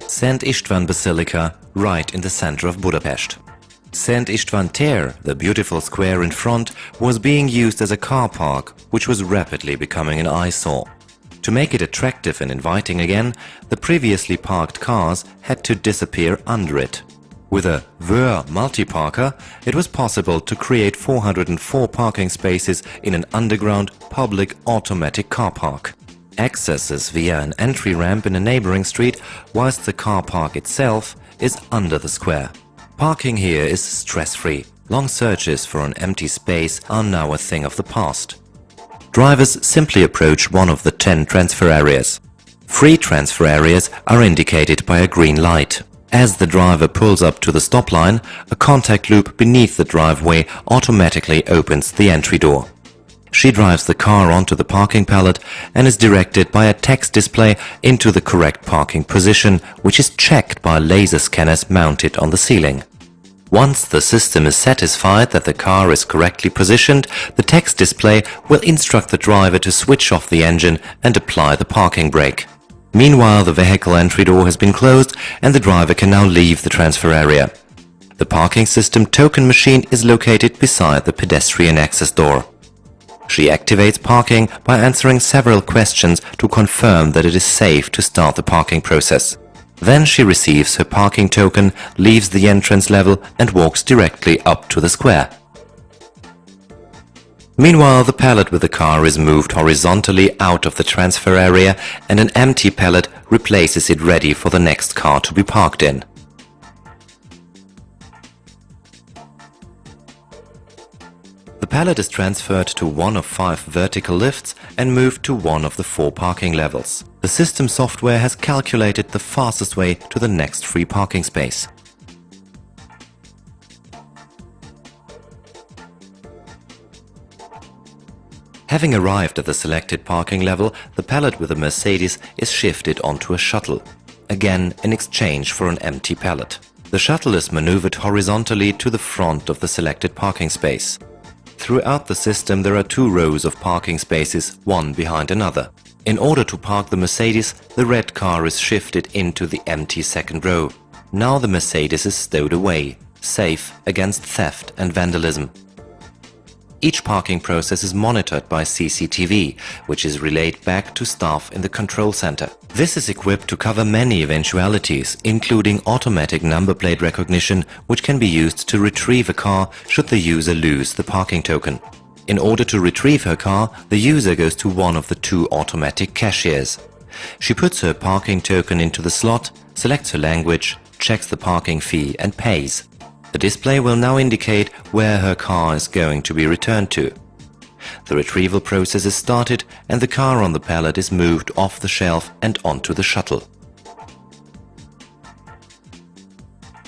Szent István Basilica, right in the center of Budapest. Szent István tér, the beautiful square in front, was being used as a car park, which was rapidly becoming an eyesore. To make it attractive and inviting again, the previously parked cars had to disappear under it. With a Vör multi-parker, it was possible to create 404 parking spaces in an underground public automatic car park. Access is via an entry ramp in a neighboring street, whilst the car park itself is under the square. Parking here is stress-free. Long searches for an empty space are now a thing of the past. Drivers simply approach one of the 10 transfer areas. Free transfer areas are indicated by a green light. As the driver pulls up to the stop line, a contact loop beneath the driveway automatically opens the entry door. She drives the car onto the parking pallet and is directed by a text display into the correct parking position, which is checked by laser scanners mounted on the ceiling. Once the system is satisfied that the car is correctly positioned, the text display will instruct the driver to switch off the engine and apply the parking brake. Meanwhile, the vehicle entry door has been closed and the driver can now leave the transfer area. The parking system token machine is located beside the pedestrian access door. She activates parking by answering several questions to confirm that it is safe to start the parking process. Then she receives her parking token, leaves the entrance level and walks directly up to the square. Meanwhile, the pallet with the car is moved horizontally out of the transfer area and an empty pallet replaces it, ready for the next car to be parked in. The pallet is transferred to one of 5 vertical lifts and moved to one of the 4 parking levels. The system software has calculated the fastest way to the next free parking space. Having arrived at the selected parking level, the pallet with the Mercedes is shifted onto a shuttle, again in exchange for an empty pallet. The shuttle is maneuvered horizontally to the front of the selected parking space. Throughout the system there are 2 rows of parking spaces, one behind another. In order to park the Mercedes, the red car is shifted into the empty second row. Now the Mercedes is stowed away, safe against theft and vandalism. Each parking process is monitored by CCTV, which is relayed back to staff in the control center. This is equipped to cover many eventualities, including automatic number plate recognition, which can be used to retrieve a car should the user lose the parking token. In order to retrieve her car, the user goes to one of the 2 automatic cashiers. She puts her parking token into the slot, selects her language, checks the parking fee and pays. The display will now indicate where her car is going to be returned to. The retrieval process is started and the car on the pallet is moved off the shelf and onto the shuttle.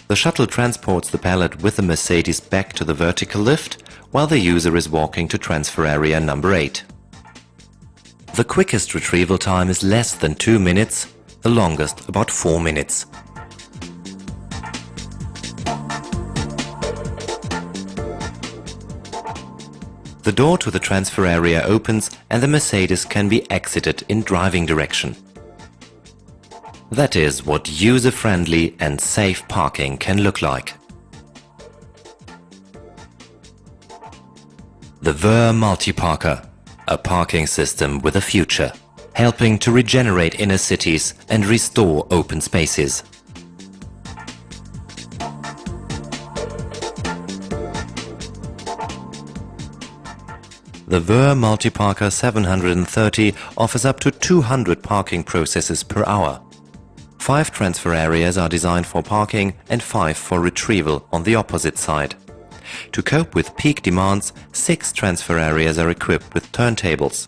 The shuttle transports the pallet with the Mercedes back to the vertical lift, while the user is walking to transfer area number 8. The quickest retrieval time is less than 2 minutes, the longest about 4 minutes. The door to the transfer area opens and the Mercedes can be exited in driving direction. That is what user-friendly and safe parking can look like. The Vör multi-parker, a parking system with a future, helping to regenerate inner cities and restore open spaces. The Vör multi-parker 730 offers up to 200 parking processes per hour. 5 transfer areas are designed for parking and 5 for retrieval on the opposite side. To cope with peak demands, 6 transfer areas are equipped with turntables.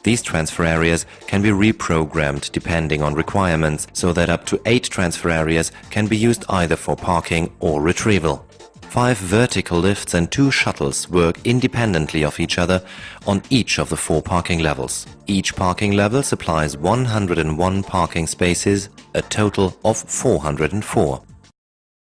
These transfer areas can be reprogrammed depending on requirements, so that up to 8 transfer areas can be used either for parking or retrieval. 5 vertical lifts and 2 shuttles work independently of each other on each of the 4 parking levels. Each parking level supplies 101 parking spaces, a total of 404.